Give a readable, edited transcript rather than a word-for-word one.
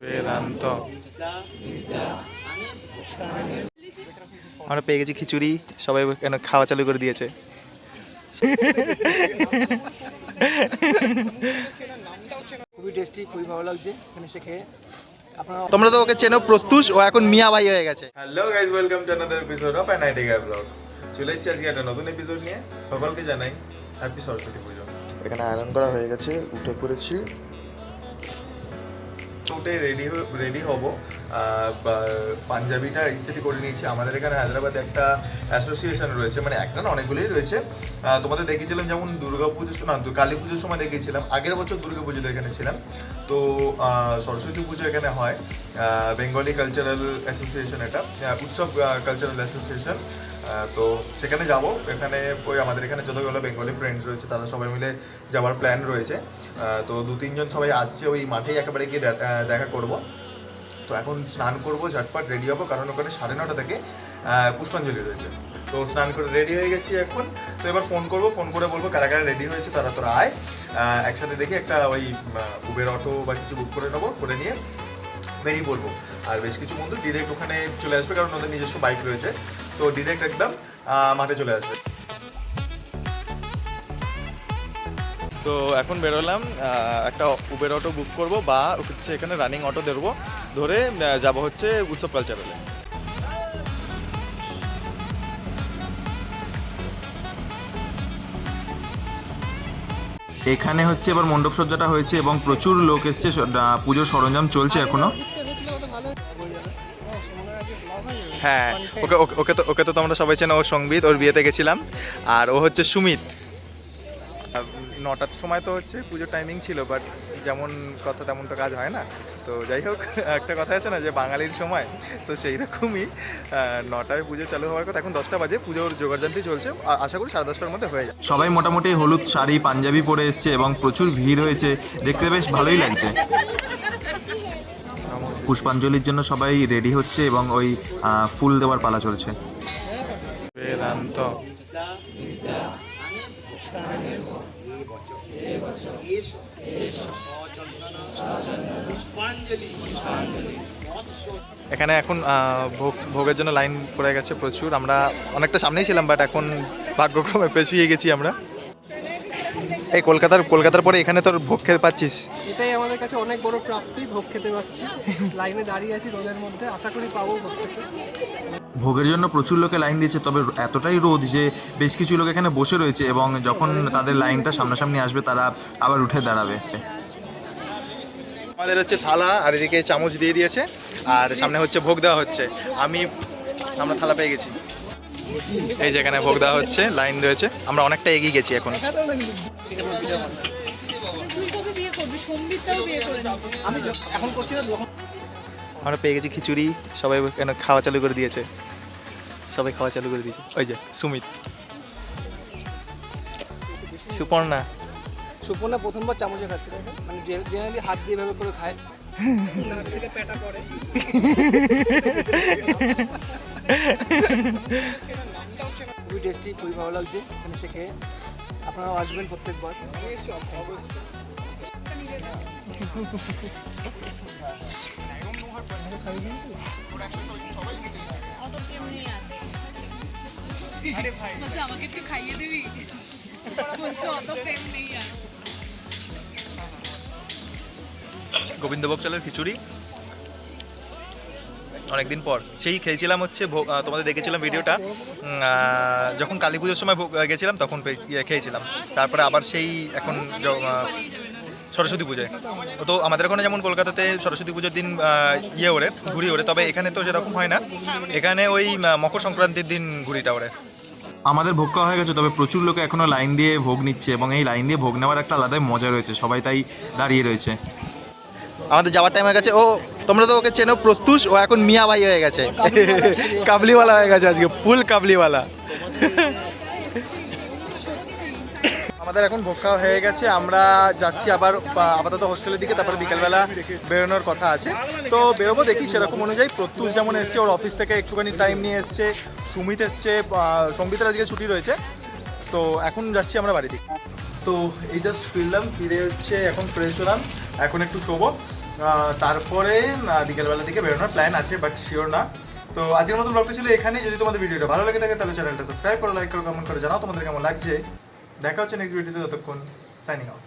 বেদান্ত আমরা পেয়ে গেছি খিচুড়ি, সবাই কেন খাওয়া চালু করে দিয়েছে। খুবই টেস্টি, খুবই ভালো লাগছে এখানে এসে খেয়ে। তোমরা তো ওকে চেনো, প্রত্যুষ, ও এখন মিয়া ভাই হয়ে গেছে। Hello guys, welcome to another episode of an idea blog. চলে এসেছি আজকে একটা নতুন এপিসোড নিয়ে। সকলকে জানাই হ্যাপি সরস্বতী পুজো। এখানে আয়রন করা হয়ে গেছে, উঠে পড়েছি, উঠে রেডি হব। পাঞ্জাবিটা ইস্ত্রি করে নিয়েছি। আমাদের এখানে হায়দ্রাবাদে একটা অ্যাসোসিয়েশন রয়েছে, মানে একটা না অনেকগুলোই রয়েছে। তোমাদের দেখিয়েছিলাম যেমন দুর্গা পুজো, না কালী পুজোর সময় দেখিয়েছিলাম, আগের বছর দুর্গা পুজোতে এখানে ছিলাম। তো সরস্বতী পুজো এখানে হয়, বেঙ্গলি কালচারাল অ্যাসোসিয়েশন, এটা উৎসব কালচারাল অ্যাসোসিয়েশন। তো সেখানে যাব। এখানে ওই আমাদের এখানে যতগুলো বেঙ্গলি ফ্রেন্ডস রয়েছে তারা সবাই মিলে যাওয়ার প্ল্যান রয়েছে। তো 2-3 জন সবাই আসছে, ওই মাঠেই একেবারে গিয়ে দেখা করব। তো এখন স্নান করব, ঝটপট রেডি হবো, কারণ ওখানে 9:30 থেকে পুষ্পাঞ্জলি রয়েছে। তো স্নান করে রেডি হয়ে গেছি এখন। তো এবার ফোন করে বলবো কারা কারা রেডি হয়েছে, তোরা আয়, একসাথে দেখি একটা ওই উবের অটো বা কিছু বুক করে নেবো, করে নিয়ে বেরিয়ে পড়বো। আর বেশ কিছু বন্ধু ডিরেক্ট ওখানে চলে আসবে, কারণ ওদের নিজস্ব বাইক রয়েছে। তো ডিরেক্ট একদম মাঠে চলে আসবে। তো এখন বেরোলাম, একটা উবের অটো বুক করব বা হচ্ছে এখানে রানিং অটো ধরে যাব হচ্ছে উৎসব কালচারালে। এখানে হচ্ছে এবার মণ্ডপ সজ্জাটা হয়েছে এবং প্রচুর লোক এসছে, পুজোর সরঞ্জাম চলছে এখনো। হ্যাঁ, ওকে তো তোমরা সবাই চেনো, ওর সঙ্গীত, ওর বিয়েতে গেছিলাম। আর ও হচ্ছে সুমিত। 9টার সময় তো হচ্ছে পুজোর টাইমিং ছিল, বাট যেমন কথা তেমন তো কাজ হয় না। তো যাই হোক, একটা কথা আছে না যে বাঙালির সময়, তো সেই রকমই 9টায় পুজো চালু হওয়ার কথা, এখন 10টা বাজে, পুজোর জোগাড়যন্ত্রী চলছে, আশা করি 10:30টার মধ্যে হয়ে যায়। সবাই মোটামুটি হলুদ শাড়ি পাঞ্জাবি পরে এসছে এবং প্রচুর ভিড় হয়েছে, দেখতে বেশ ভালোই লাগছে। পুষ্পাঞ্জলির জন্য সবাই রেডি হচ্ছে এবং ওই ফুল দেওয়ার পালা চলছে। বেদান্ত এখানে এখন ভোগের জন্য লাইন পড়ে গেছে প্রচুর। আমরা অনেকটা সামনেই ছিলাম, বাট এখন ভাগ্যক্রমে পেছিয়ে গেছি আমরা। এই কলকাতার পরে এখানে তোর ভোগ খেতে পাচ্ছিস, এটাই আমাদের কাছে অনেক বড় প্রাপ্তি, ভোগ খেতে পাচ্ছি। লাইনে দাঁড়িয়ে আছি রোদের মধ্যে, আশা করি পাবো ভোগ খেতে। ভোগের জন্য প্রচুর লোকে লাইন দিয়েছে, তবে এতটাই রোদ যে বেশ কিছু লোক এখানে বসে রয়েছে এবং যখন তাদের লাইনটা সামনাসামনি আসবে তারা আবার উঠে দাঁড়াবে। আমাদের হচ্ছে থালা আর এদিকে চামচ দিয়ে দিয়েছে, আর সামনে হচ্ছে ভোগ দেওয়া হচ্ছে। আমরা থালা পেয়ে গেছি, এই যে এখানে ভোগ দেওয়া হচ্ছে, লাইন রয়েছে, আমরা অনেকটা এগিয়ে গেছি এখন। আমরা পেয়ে গেছি খিচুড়ি, সবাই কেন খাওয়া চালু করে দিয়েছে, ওই যে সুমিত, সুপর্ণা প্রথমবার চামচে খাচ্ছে, মানে জেনারেলি হাত দিয়ে এভাবে করে খায়, তার থেকে পেটা পড়ে। খুবই টেস্টি, খুবই ভালো লাগছে এখানে এসে খেয়ে। আপনারাও আসবেন প্রত্যেকবার। আমাকে একটু খাইয়ে দিবি, বলছো অত প্রেম নেই আর। গোবিন্দভোগ চালের খিচুড়ি অনেকদিন পর সেই খেয়েছিলাম হচ্ছে, তোমাদের দেখেছিলাম ভিডিওটা, যখন কালী পুজোর সময় গেছিলাম তখন খেয়েছিলাম। তারপরে আবার সেই এখন সরস্বতী পুজোয়। তো আমাদের ওখানে যেমন কলকাতাতে সরস্বতী পুজোর দিন ঘুড়ি ওড়ে, তবে এখানে তো সেরকম হয় না, এখানে ওই মকর সংক্রান্তির দিন ঘুড়িটা ওড়ে। আমাদের ভোগ খাওয়া হয়ে গেছে, তবে প্রচুর লোকে এখনও লাইন দিয়ে ভোগ নিচ্ছে এবং এই লাইন দিয়ে ভোগ নেওয়ার একটা আলাদাই মজা রয়েছে, সবাই তাই দাঁড়িয়ে রয়েছে। আমাদের যাওয়ার টাইম হয়ে গেছে। তোমরা তো ওকে চেনো, প্রত্যুষ, ও এখন মিয়া ভাই হয়ে গেছে, কাবলিওয়ালা হয়ে গেছে, আজকে ফুল কাবলিওয়ালা। আমাদের এখন ভোগ খাওয়া হয়ে গেছে, আমরা যাচ্ছি আবার আপাতত হোস্টেলের দিকে, তারপরে বিকেলবেলা বেরোনোর কথা আছে। তো বেরোবো, দেখি সেরকম অনুযায়ী। প্রত্যুষ যেমন এসছে, ওর অফিস থেকে একটুখানি টাইম নিয়ে এসছে, সুমিত এসছে, সঙ্গীতের আজকে ছুটি রয়েছে। তো এখন যাচ্ছি আমরা বাড়ি থেকে। তো এই জাস্ট ফিরলাম, ফিরে হচ্ছে এখন ফ্রেশ হলাম, এখন একটু শোবো। তারপরে বিকেলবেলা দিকে বেরোনোর প্ল্যান আছে, বাট শিওর না। তো আজকের মতো ব্লগটা ছিল এখানে। যদি তোমাদের ভিডিওটা ভালো লাগে থাকে তাহলে চ্যানেলটা সাবস্ক্রাইব করো, লাইক করো, কমেন্ট করে জানাও তোমাদের কেমন লাগছে। দেখা হচ্ছে নেক্সট ভিডিওতে, ততক্ষণ সাইনিং আউট।